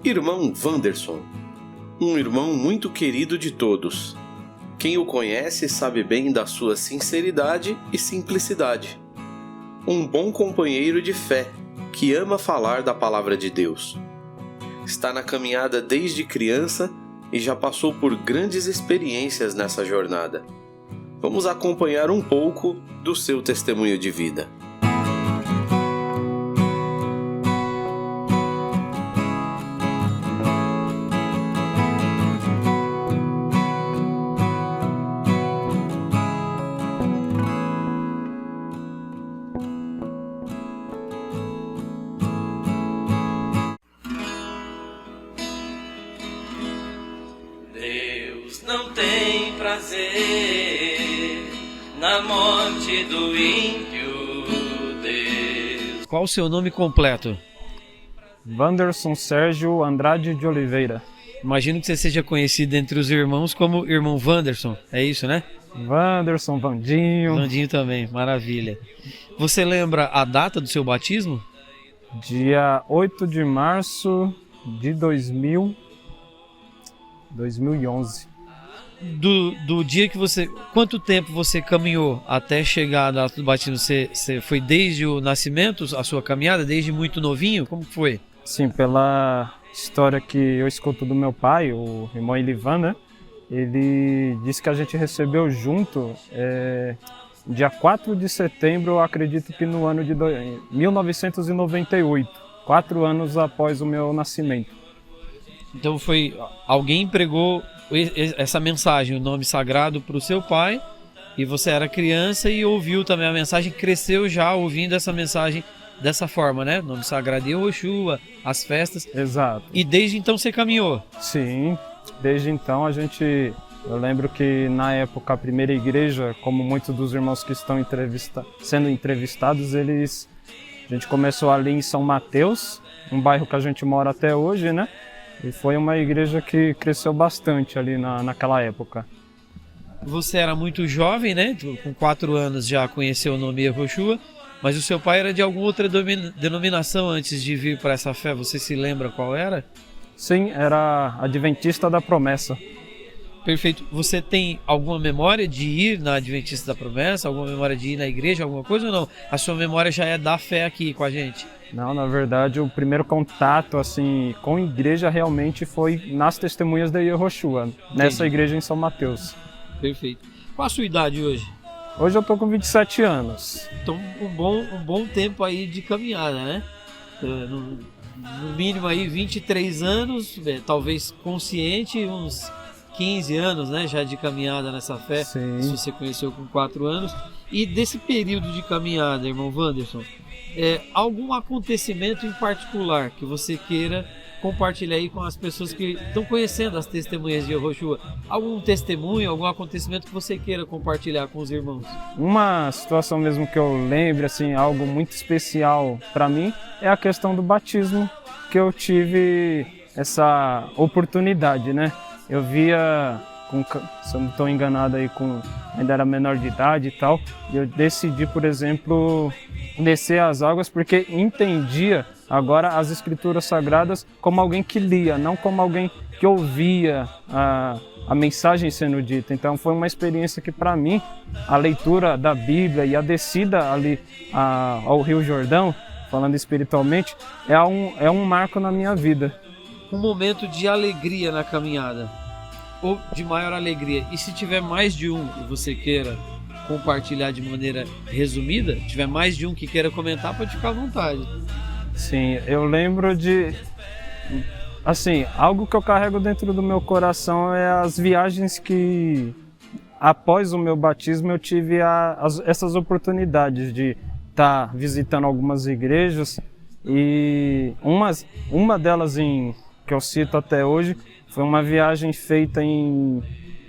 Irmão Wanderson, um irmão muito querido de todos. Quem o conhece sabe bem da sua sinceridade e simplicidade. Um bom companheiro de fé, que ama falar da palavra de Deus. Está na caminhada desde criança e já passou por grandes experiências nessa jornada. Vamos acompanhar um pouco do seu testemunho de vida. Não tem prazer na morte do ímpio Deus. Qual o seu nome completo? Wanderson Sérgio Andrade de Oliveira. Imagino que você seja conhecido entre os irmãos como irmão Wanderson, é isso, né? Wanderson, Vandinho. Vandinho também, maravilha. Você lembra a data do seu batismo? Dia 8 de março de 2011. Do dia que você... Quanto tempo você caminhou até chegar à data do batismo? Você foi desde o nascimento, a sua caminhada, desde muito novinho? Como foi? Sim, pela história que eu escuto do meu pai, o irmão Elivan, né? Ele disse que a gente recebeu junto dia 4 de setembro, eu acredito que no ano de 1998, 4 anos após o meu nascimento. Então alguém pregou essa mensagem, o nome sagrado, para o seu pai, e você era criança e ouviu também a mensagem, cresceu já ouvindo essa mensagem dessa forma, né? Nome sagrado de Yehoshua, as festas. Exato. E desde então você caminhou? Sim, desde então eu lembro que na época a primeira igreja, como muitos dos irmãos que estão sendo entrevistados, a gente começou ali em São Mateus, um bairro que a gente mora até hoje, né? E foi uma igreja que cresceu bastante ali naquela época. Você era muito jovem, né? Com 4 anos já conheceu o nome Yehoshua, mas o seu pai era de alguma outra denominação antes de vir para essa fé. Você se lembra qual era? Sim, era Adventista da Promessa. Perfeito. Você tem alguma memória de ir na Adventista da Promessa? Alguma memória de ir na igreja? Alguma coisa ou não? A sua memória já é da fé aqui com a gente? Não, na verdade, o primeiro contato assim, com a igreja realmente foi nas Testemunhas de Yehoshua, nessa igreja em São Mateus. Perfeito. Qual a sua idade hoje? Hoje eu tô com 27 anos. Então, um bom tempo aí de caminhada, né? No mínimo aí 23 anos, talvez consciente, uns 15 anos, né, já de caminhada nessa fé. Sim. Se você conheceu com 4 anos. E desse período de caminhada, irmão Wanderson, algum acontecimento em particular que você queira compartilhar aí com as pessoas que estão conhecendo as testemunhas de Yehoshua? Algum testemunho, algum acontecimento que você queira compartilhar com os irmãos? Uma situação mesmo que eu lembro, assim, algo muito especial para mim, é a questão do batismo, que eu tive essa oportunidade, né? Eu via, se eu não estou enganado aí, ainda era menor de idade e tal, e eu decidi, por exemplo, descer as águas porque entendia agora as escrituras sagradas como alguém que lia, não como alguém que ouvia a mensagem sendo dita. Então foi uma experiência que para mim, a leitura da Bíblia e a descida ali ao Rio Jordão, falando espiritualmente, é um marco na minha vida. Um momento de alegria na caminhada, ou de maior alegria. E se tiver mais de um que você queira compartilhar de maneira resumida, tiver mais de um que queira comentar, pode ficar à vontade. Sim, eu lembro de... Assim, algo que eu carrego dentro do meu coração é as viagens que, após o meu batismo, eu tive essas oportunidades de estar visitando algumas igrejas. E uma delas que eu cito até hoje foi uma viagem feita em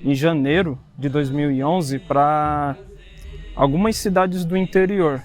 janeiro de 2011 para algumas cidades do interior.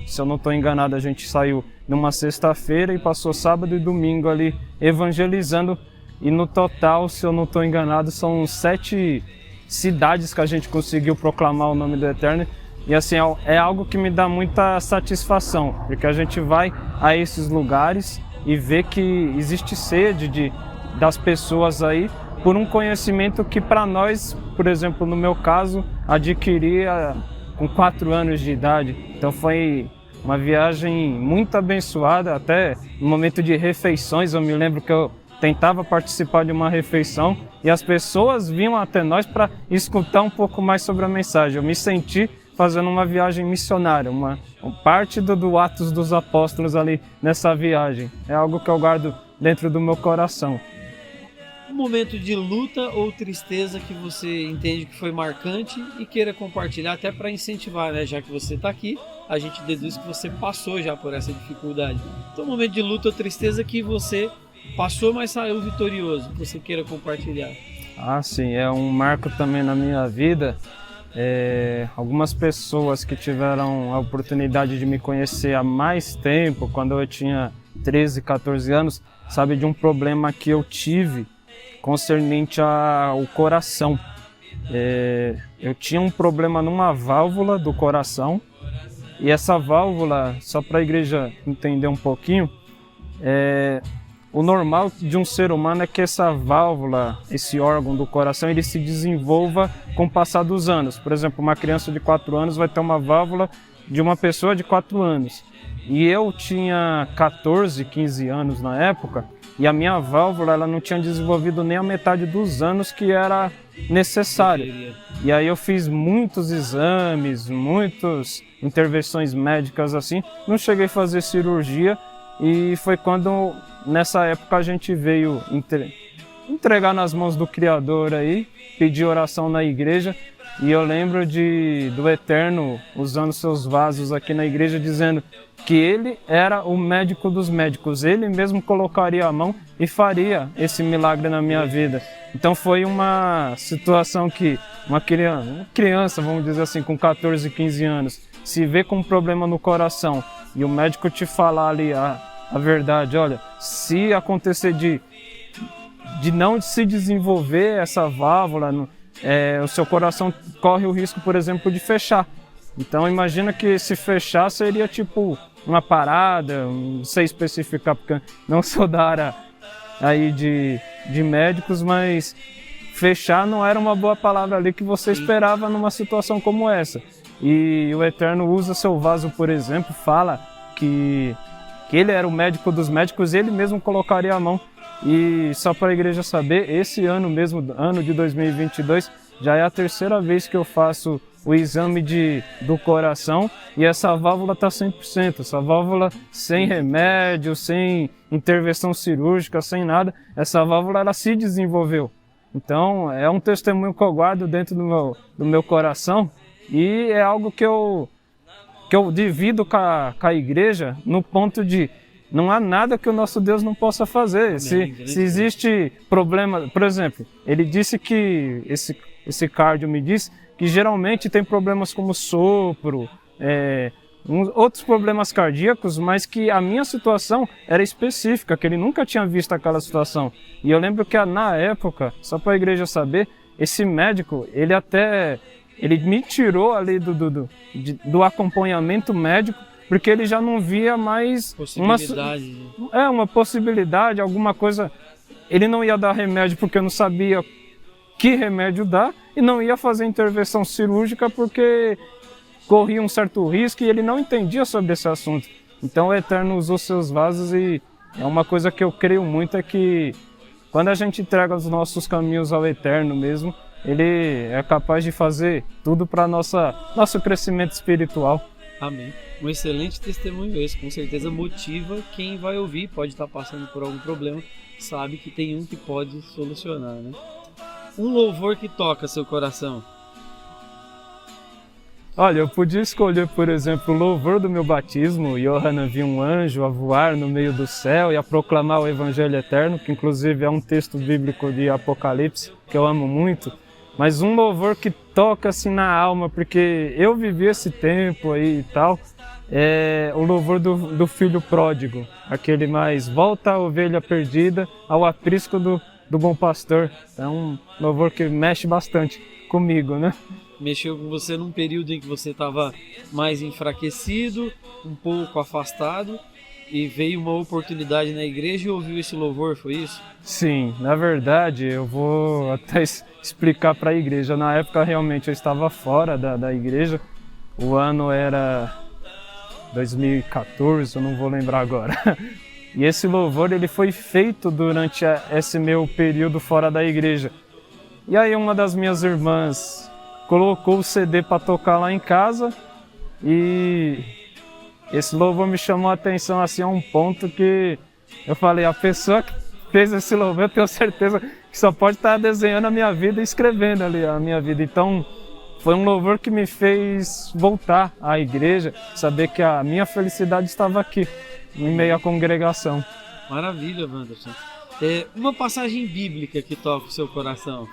Se eu não estou enganado, a gente saiu numa sexta-feira e passou sábado e domingo ali evangelizando. E no total, se eu não estou enganado, são 7 cidades que a gente conseguiu proclamar o nome do Eterno. E assim, é algo que me dá muita satisfação, porque a gente vai a esses lugares e vê que existe sede das pessoas aí por um conhecimento que para nós, por exemplo, no meu caso, adquiria com 4 anos de idade. Então foi uma viagem muito abençoada, até no momento de refeições. Eu me lembro que eu tentava participar de uma refeição e as pessoas vinham até nós para escutar um pouco mais sobre a mensagem. Eu me senti fazendo uma viagem missionária, uma parte do Atos dos Apóstolos ali nessa viagem. É algo que eu guardo dentro do meu coração. Um momento de luta ou tristeza que você entende que foi marcante e queira compartilhar até para incentivar, né? Já que você está aqui, a gente deduz que você passou já por essa dificuldade. Então, um momento de luta ou tristeza que você passou, mas saiu vitorioso, que você queira compartilhar. Ah, sim, é um marco também na minha vida. Algumas pessoas que tiveram a oportunidade de me conhecer há mais tempo, quando eu tinha 13, 14 anos, sabe de um problema que eu tive concernente ao coração. Eu tinha um problema numa válvula do coração, e essa válvula, só para a igreja entender um pouquinho, o normal de um ser humano é que essa válvula, esse órgão do coração, ele se desenvolva com o passar dos anos. Por exemplo, uma criança de 4 anos vai ter uma válvula de uma pessoa de 4 anos. E eu tinha 14, 15 anos na época, e a minha válvula ela não tinha desenvolvido nem a metade dos anos que era necessário. E aí eu fiz muitos exames, muitas intervenções médicas assim, não cheguei a fazer cirurgia, e foi quando, nessa época, a gente veio entregar nas mãos do Criador aí, pedir oração na igreja. E eu lembro do Eterno usando seus vasos aqui na igreja, dizendo que ele era o médico dos médicos. Ele mesmo colocaria a mão e faria esse milagre na minha vida. Então foi uma situação que uma criança, vamos dizer assim, com 14, 15 anos, se vê com um problema no coração e o médico te falar ali a verdade, olha, se acontecer de não se desenvolver essa válvula, o seu coração corre o risco, por exemplo, de fechar. Então imagina que se fechar seria tipo uma parada, não sei especificar porque não sou da área aí de médicos, mas fechar não era uma boa palavra ali que você esperava numa situação como essa. E o Eterno usa seu vaso, por exemplo, fala que ele era o médico dos médicos, ele mesmo colocaria a mão. E só para a igreja saber, esse ano mesmo, ano de 2022, já é a 3ª vez que eu faço o exame do coração e essa válvula está 100%. Essa válvula sem remédio, sem intervenção cirúrgica, sem nada, essa válvula ela se desenvolveu. Então é um testemunho que eu guardo dentro do meu coração e é algo que eu divido com a igreja no ponto de não há nada que o nosso Deus não possa fazer. Se existe problema, por exemplo, ele disse que, esse cardio me disse que geralmente tem problemas como sopro, outros problemas cardíacos, mas que a minha situação era específica, que ele nunca tinha visto aquela situação. E eu lembro que na época, só para a igreja saber, esse médico, ele me tirou ali do acompanhamento médico, porque ele já não via mais uma possibilidade, alguma coisa. Ele não ia dar remédio porque eu não sabia que remédio dar, e não ia fazer intervenção cirúrgica porque corria um certo risco e ele não entendia sobre esse assunto. Então o Eterno usou seus vasos e é uma coisa que eu creio muito, é que quando a gente entrega os nossos caminhos ao Eterno mesmo, ele é capaz de fazer tudo para nosso crescimento espiritual. Amém. Um excelente testemunho esse, com certeza motiva quem vai ouvir, pode estar passando por algum problema, sabe que tem um que pode solucionar, né? Um louvor que toca seu coração. Olha, eu podia escolher, por exemplo, o louvor do meu batismo, Yohanan viu um anjo a voar no meio do céu e a proclamar o Evangelho Eterno, que inclusive é um texto bíblico de Apocalipse, que eu amo muito. Mas um louvor que toca assim na alma, porque eu vivi esse tempo aí e tal, é o louvor do filho pródigo, aquele mais volta a ovelha perdida ao aprisco do bom pastor. É um louvor que mexe bastante comigo, né? Mexeu com você num período em que você estava mais enfraquecido, um pouco afastado, e veio uma oportunidade na igreja e ouviu esse louvor, foi isso? Sim, na verdade eu vou até explicar para a igreja. Na época realmente eu estava fora da igreja, o ano era 2014, eu não vou lembrar agora. E esse louvor ele foi feito durante esse meu período fora da igreja. E aí uma das minhas irmãs colocou o CD para tocar lá em casa e esse louvor me chamou a atenção assim, a um ponto que eu falei, a pessoa que fez esse louvor, eu tenho certeza que só pode estar desenhando a minha vida e escrevendo ali a minha vida. Então foi um louvor que me fez voltar à igreja, saber que a minha felicidade estava aqui, em meio à congregação. Maravilha, Wanderson. Uma passagem bíblica que toca o seu coração.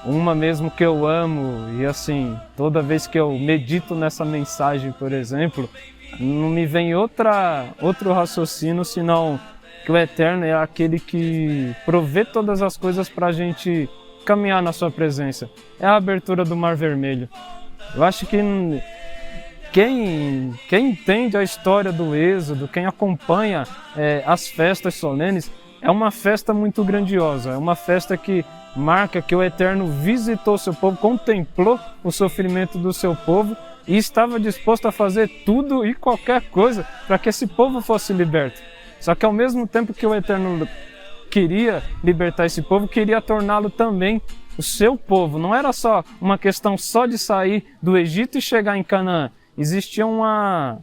Uma mesmo que eu amo, e assim, toda vez que eu medito nessa mensagem, por exemplo, não me vem outro raciocínio, senão que o Eterno é aquele que provê todas as coisas para a gente caminhar na sua presença. É a abertura do Mar Vermelho. Eu acho que quem entende a história do Êxodo, quem acompanha as festas solenes, é uma festa muito grandiosa, é uma festa que marca que o Eterno visitou seu povo, contemplou o sofrimento do seu povo e estava disposto a fazer tudo e qualquer coisa para que esse povo fosse liberto. Só que ao mesmo tempo que o Eterno queria libertar esse povo, queria torná-lo também o seu povo. Não era só uma questão só de sair do Egito e chegar em Canaã. Existia uma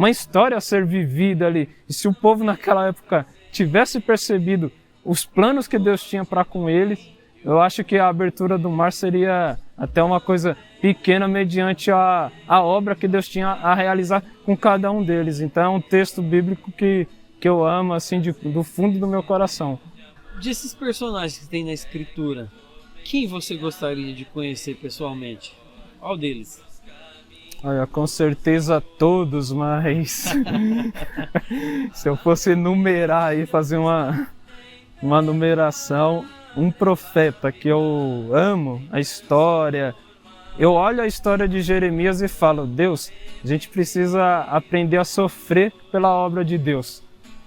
história a ser vivida ali. E se o povo naquela época tivesse percebido os planos que Deus tinha para com eles, eu acho que a abertura do mar seria até uma coisa pequena mediante a obra que Deus tinha a realizar com cada um deles. Então é um texto bíblico que eu amo assim do fundo do meu coração. Desses personagens que tem na escritura, quem você gostaria de conhecer pessoalmente? Qual deles? Olha, com certeza todos, mas se eu fosse numerar e fazer uma numeração, um profeta que eu amo a história, eu olho a história de Jeremias e falo, Deus, a gente precisa aprender a sofrer pela obra de Deus.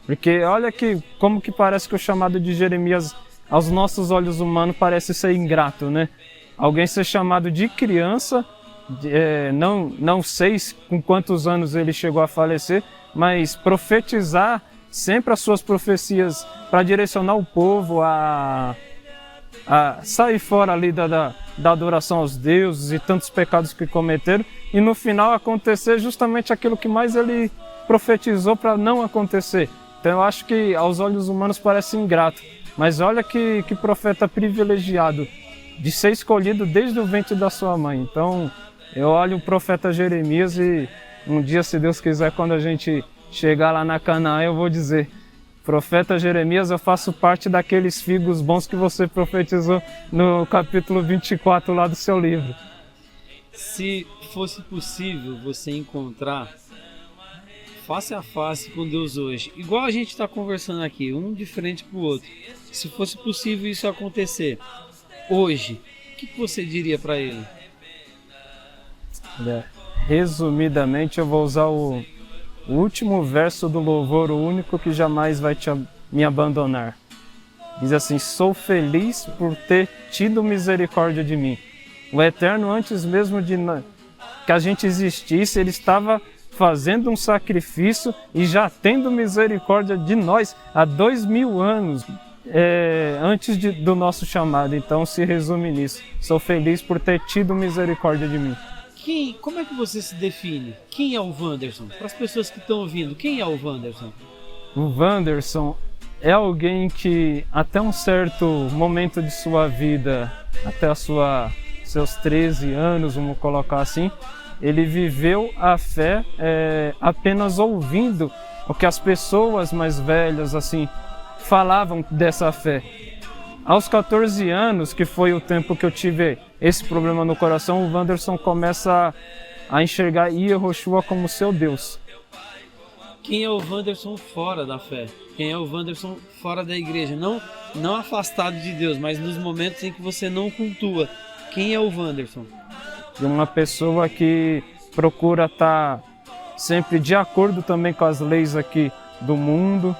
Porque olha como que parece que o chamado de Jeremias aos nossos olhos humanos parece ser ingrato, né? Alguém ser chamado de criança, não sei com quantos anos ele chegou a falecer, mas profetizar sempre as suas profecias para direcionar o povo a sair fora ali da adoração aos deuses e tantos pecados que cometeram, e no final acontecer justamente aquilo que mais ele profetizou para não acontecer. Então eu acho que aos olhos humanos parece ingrato, mas olha que profeta privilegiado de ser escolhido desde o ventre da sua mãe. Então eu olho o profeta Jeremias e um dia, se Deus quiser, quando a gente chegar lá na Canaã, eu vou dizer, profeta Jeremias, eu faço parte daqueles figos bons que você profetizou no capítulo 24 lá do seu livro. Se fosse possível você encontrar face a face com Deus hoje, igual a gente está conversando aqui, um de frente para o outro, se fosse possível isso acontecer hoje, o que você diria para ele? Resumidamente, eu vou usar o último verso do louvor, o único que jamais vai me abandonar. Diz assim, sou feliz por ter tido misericórdia de mim. O Eterno, antes mesmo de que a gente existisse, Ele estava fazendo um sacrifício e já tendo misericórdia de nós há 2000 anos antes do nosso chamado. Então se resume nisso. Sou feliz por ter tido misericórdia de mim. Como é que você se define? Quem é o Wanderson? Para as pessoas que estão ouvindo, quem é o Wanderson? O Wanderson é alguém que até um certo momento de sua vida, até seus 13 anos, vamos colocar assim, ele viveu a fé apenas ouvindo o que as pessoas mais velhas assim falavam dessa fé. Aos 14 anos, que foi o tempo que eu tive esse problema no coração, o Wanderson começa a enxergar Yahushua como seu Deus. Quem é o Wanderson fora da fé? Quem é o Wanderson fora da igreja? Não afastado de Deus, mas nos momentos em que você não cultua. Quem é o Wanderson? De uma pessoa que procura estar sempre de acordo também com as leis aqui do mundo.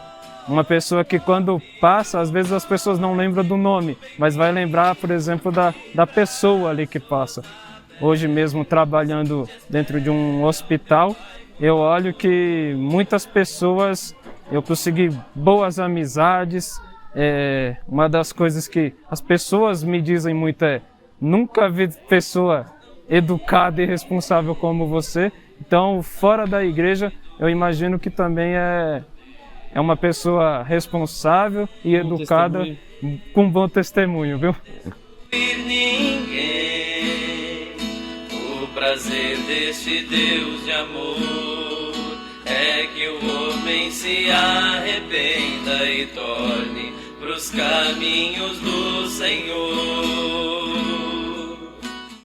Uma pessoa que quando passa, às vezes as pessoas não lembram do nome, mas vai lembrar, por exemplo, da pessoa ali que passa. Hoje mesmo, trabalhando dentro de um hospital, eu olho que muitas pessoas, eu consegui boas amizades. Uma das coisas que as pessoas me dizem muito é: nunca vi pessoa educada e responsável como você. Então, fora da igreja, eu imagino que também é uma pessoa responsável e educada, com bom testemunho, viu? Ninguém, o prazer deste Deus de amor é que o homem se arrependa e torne pros caminhos do Senhor.